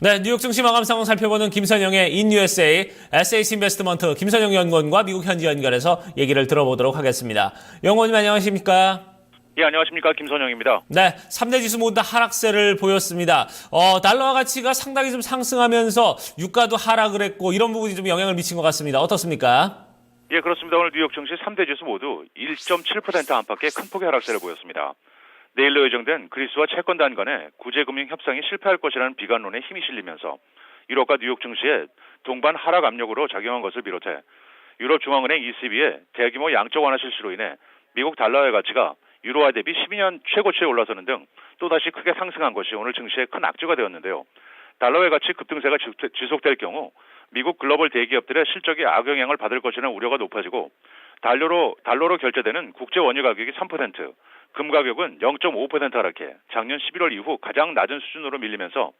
네, 뉴욕 증시 마감 상황 살펴보는 김선영의 인USA SH 인베스트먼트 김선영 연구원과 미국 현지 연결해서 얘기를 들어보도록 하겠습니다. 연구원님 안녕하십니까? 예, 안녕하십니까. 김선영입니다. 네, 3대 지수 모두 다 하락세를 보였습니다. 달러화 가치가 상당히 좀 상승하면서 유가도 하락을 했고 이런 부분이 좀 영향을 미친 것 같습니다. 어떻습니까? 예, 그렇습니다. 오늘 뉴욕 증시 3대 지수 모두 1.7% 안팎의 큰 폭의 하락세를 보였습니다. 내일로 예정된 그리스와 채권단 간의 구제금융 협상이 실패할 것이라는 비관론에 힘이 실리면서 유럽과 뉴욕 증시에 동반 하락 압력으로 작용한 것을 비롯해 유럽 중앙은행 ECB의 대규모 양적 완화 실시로 인해 미국 달러의 가치가 유로화 대비 12년 최고치에 올라서는 등 또다시 크게 상승한 것이 오늘 증시의 큰 악재가 되었는데요. 달러의 가치 급등세가 지속될 경우 미국 글로벌 대기업들의 실적이 악영향을 받을 것이라는 우려가 높아지고 달러로 결제되는 국제 원유 가격이 3%, 금 가격은 0.5% 하락해 작년 11월 이후 가장 낮은 수준으로 밀리면서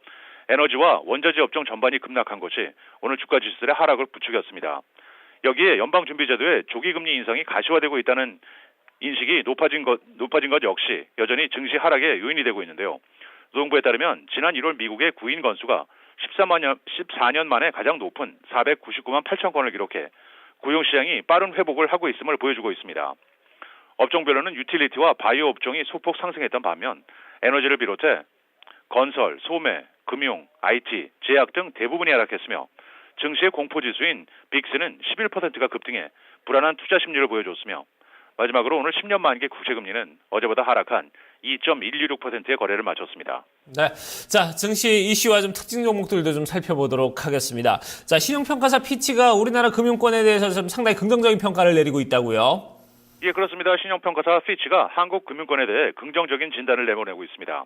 에너지와 원자재 업종 전반이 급락한 것이 오늘 주가 지수들의 하락을 부추겼습니다. 여기에 연방준비제도의 조기금리 인상이 가시화되고 있다는 인식이 높아진 것 역시 여전히 증시 하락의 요인이 되고 있는데요. 노동부에 따르면 지난 1월 미국의 구인 건수가 14년 만에 가장 높은 499만 8천 건을 기록해 고용시장이 빠른 회복을 하고 있음을 보여주고 있습니다. 업종별로는 유틸리티와 바이오 업종이 소폭 상승했던 반면 에너지를 비롯해 건설, 소매, 금융, IT, 제약 등 대부분이 하락했으며 증시의 공포지수인 빅스는 11%가 급등해 불안한 투자 심리를 보여줬으며 마지막으로 오늘 10년 만기 국채금리는 어제보다 하락한 2.126%의 거래를 마쳤습니다. 네, 자 증시 이슈와 좀 특징 종목들도 좀 살펴보도록 하겠습니다. 자, 신용평가사 피치가 우리나라 금융권에 대해서 좀 상당히 긍정적인 평가를 내리고 있다고요? 예, 그렇습니다. 신용평가사 피치가 한국 금융권에 대해 긍정적인 진단을 내보내고 있습니다.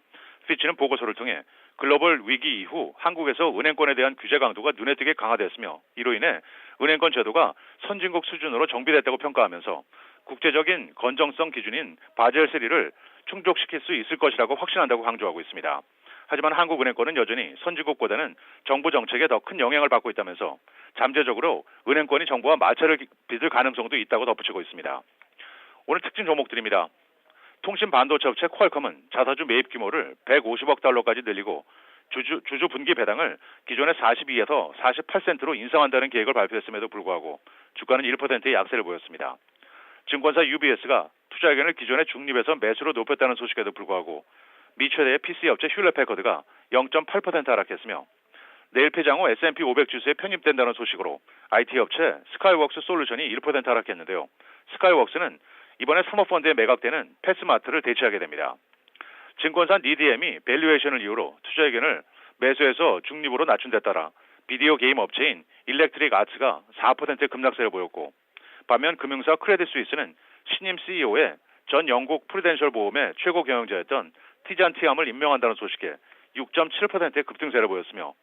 피치는 보고서를 통해 글로벌 위기 이후 한국에서 은행권에 대한 규제 강도가 눈에 띄게 강화됐으며 이로 인해 은행권 제도가 선진국 수준으로 정비됐다고 평가하면서 국제적인 건정성 기준인 바젤3를 충족시킬 수 있을 것이라고 확신한다고 강조하고 있습니다. 하지만 한국은행권은 여전히 선진국보다는 정부 정책에 더 큰 영향을 받고 있다면서 잠재적으로 은행권이 정부와 마찰을 빚을 가능성도 있다고 덧붙이고 있습니다. 오늘 특징 종목들입니다. 통신 반도체 업체 퀄컴은 자사주 매입 규모를 150억 달러까지 늘리고 주주 분기 배당을 기존의 42에서 48센트로 인상한다는 계획을 발표했음에도 불구하고 주가는 1%의 약세를 보였습니다. 증권사 UBS가 투자 의견을 기존의 중립에서 매수로 높였다는 소식에도 불구하고 미 최대의 PC 업체 휴렛패커드가 0.8% 하락했으며 내일 폐장 후 S&P 500 지수에 편입된다는 소식으로 IT 업체 스카이웍스 솔루션이 1% 하락했는데요. 스카이웍스는 이번에 사모펀드에 매각되는 패스마트를 대체하게 됩니다. 증권사 니디엠이 밸류에이션을 이유로 투자 의견을 매수해서 중립으로 낮춘 데 따라 비디오 게임 업체인 일렉트릭 아츠가 4%의 급락세를 보였고 반면 금융사 크레딧 스위스는 신임 CEO의 전 영국 프루덴셜 보험의 최고 경영자였던 티잔 티암을 임명한다는 소식에 6.7%의 급등세를 보였으며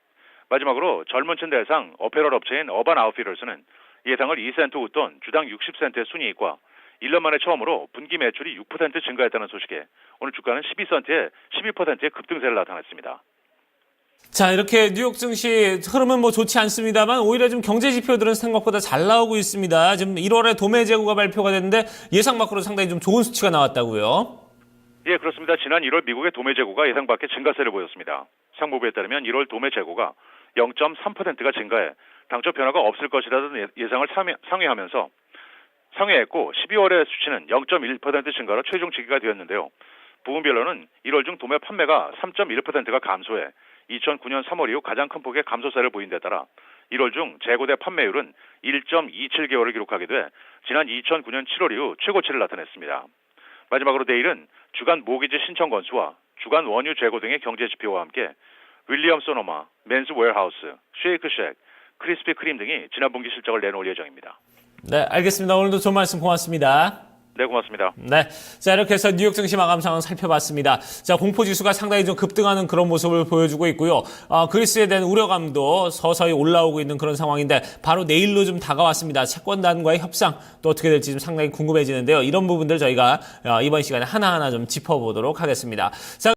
마지막으로 젊은 층 대상 어페럴 업체인 어반 아웃피터스는 예상을 2센트 웃돈 주당 60센트의 순이익과 1년 만에 처음으로 분기 매출이 6% 증가했다는 소식에 오늘 주가는 12%의 급등세를 나타냈습니다. 자, 이렇게 뉴욕 증시 흐름은 뭐 좋지 않습니다만 오히려 좀 경제 지표들은 생각보다 잘 나오고 있습니다. 지금 1월에 도매 재고가 발표가 됐는데 예상 밖으로 상당히 좀 좋은 수치가 나왔다고요? 예, 그렇습니다. 지난 1월 미국의 도매 재고가 예상 밖의 증가세를 보였습니다. 상무부에 따르면 1월 도매 재고가 0.3%가 증가해 당초 변화가 없을 것이라는 예상을 상회했고 12월의 수치는 0.1% 증가로 최종 집계가 되었는데요. 부분별로는 1월 중 도매 판매가 3.1%가 감소해 2009년 3월 이후 가장 큰 폭의 감소세를 보인 데 따라 1월 중 재고대 판매율은 1.27개월을 기록하게 돼 지난 2009년 7월 이후 최고치를 나타냈습니다. 마지막으로 내일은 주간 모기지 신청 건수와 주간 원유 재고 등의 경제 지표와 함께 윌리엄 소노마, 맨스 웨어하우스, 쉐이크쉑, 크리스피 크림 등이 지난 분기 실적을 내놓을 예정입니다. 네, 알겠습니다. 오늘도 좋은 말씀 고맙습니다. 네, 고맙습니다. 네. 자, 이렇게 해서 뉴욕 증시 마감 상황 살펴봤습니다. 자, 공포 지수가 상당히 좀 급등하는 그런 모습을 보여주고 있고요. 그리스에 대한 우려감도 서서히 올라오고 있는 그런 상황인데 바로 내일로 좀 다가왔습니다. 채권단과의 협상 또 어떻게 될지 좀 상당히 궁금해지는데요. 이런 부분들 저희가 이번 시간에 하나하나 좀 짚어보도록 하겠습니다. 자,